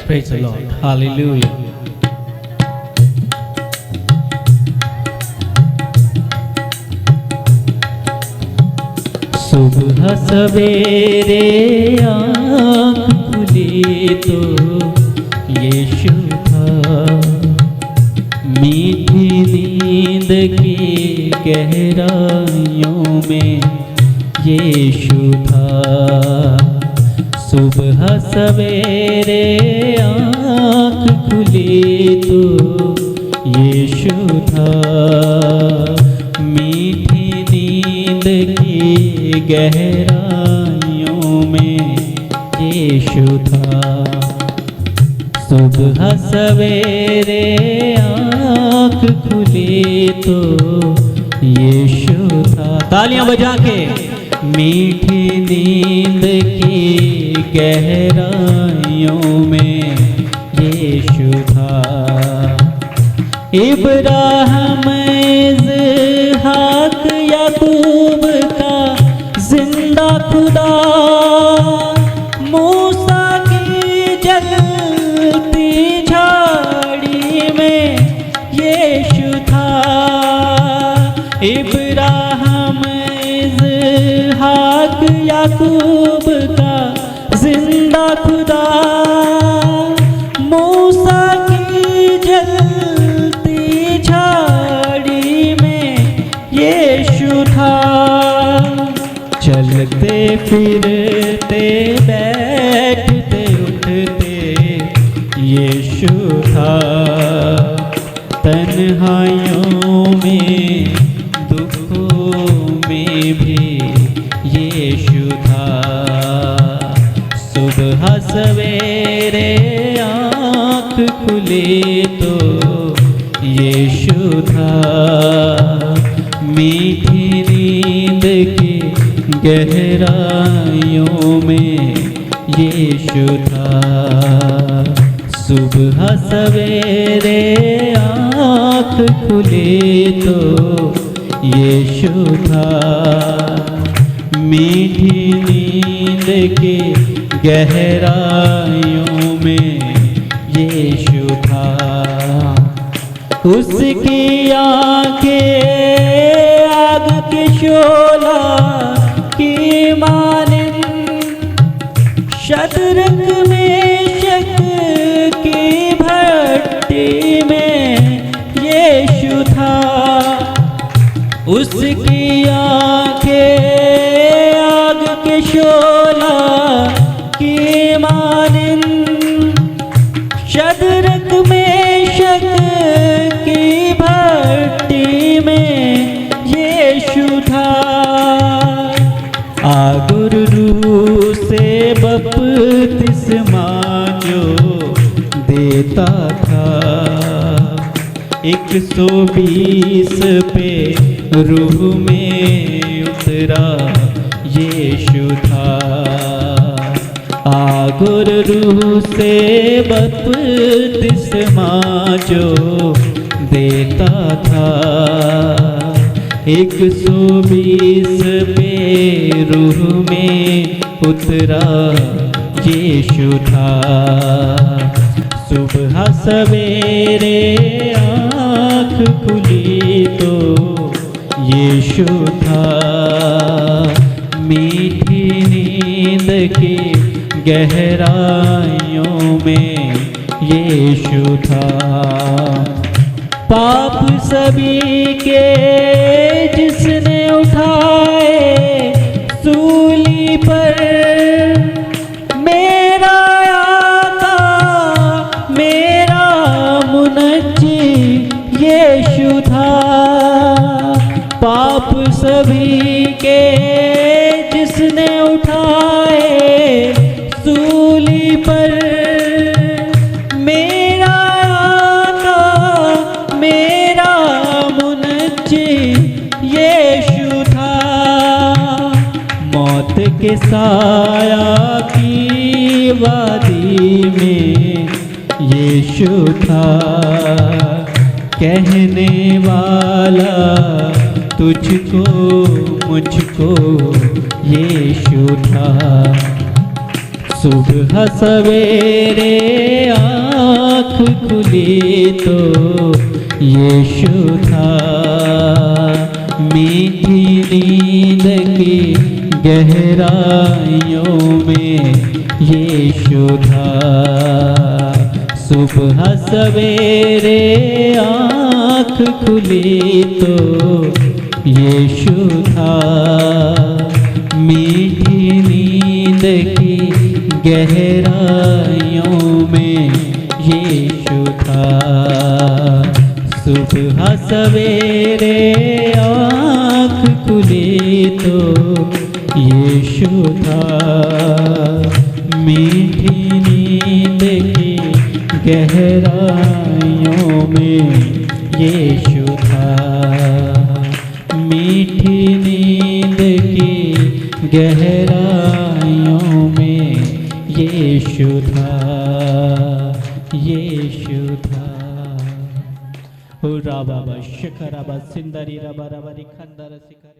Praise the Lord. Hallelujah. सुबह सवेरे आँख खुली तो यीशु था, मीठी नींद की गहराइयों में यीशु था। सुबह सवेरे आँख खुली तो यीशु था, मीठी नींद की गहराइयों में यीशु था। सुबह सवेरे आँख खुली तो यीशु था। तालियां बजा के। मीठी नींद की गहराइयों में यीशु था। इब्राहिम इसहाक याकूब का जिंदा खुदा, मूसा की जलती झाड़ी में यीशु था। इब्राहिम इसहाक याकूब का जिंदा खुदा, मूसा की जलती झाड़ी में यीशु था। चलते फिरते बैठते उठते यीशु था। तन्हाइयों में दुखों में भी यीशु था। सुबह सवेरे आँख खुली तो यीशु था, मीठी नींद की गहराइयों में यीशु था। सुबह सवेरे आँख खुली तो यीशु था, मीठी नींद की गहराइयों में यीशु था। उसकी आँखें आग की शोला की मानिंद, शतरंग मेशक की भट्टी में यीशु था। उसकी आँखें आग के शोला की मानिंद, शतरंग मेशक की भट्टी में यीशु था। आगुर रूह से बपतिस्मा जो देता था, 120 पे रूह में उतरा यीशु था। आगुर रूह से बपतिस्मा जो देता था, 120 पे रूह में उतरा यीशु था। सुबह सवेरे आँख खुली तो यीशु था, मीठी नींद की गहराइयों में यीशु था। पाप सभी के जिसने उठाए सूली पर, मेरा आका मेरा मुनज्जी यीशु था। पाप सभी के जिसने उठाए सूली पर, मेरा आका मेरा मुनज्जी यीशु था। मौत के साया की वादी में यीशु था। कहने वाला तुझको मुझको यीशु था। सुबह सवेरे खुली तो यीशु था। मीठी नींद की गहराइयों में यीशु था। सुबह सवेरे आँख खुली तो यीशु था। मीठी नींद की गहराइयों में यीशु था। सुबह सवेरे आँख खुली तो यीशु था। मीठी नींद की गहराइयों में यीशु था। मीठी नींद की गहराइयों में यीशु था। यीशु था। हो राबा शिखराबा सिंदरी रबा रबरी खंदर शिखर।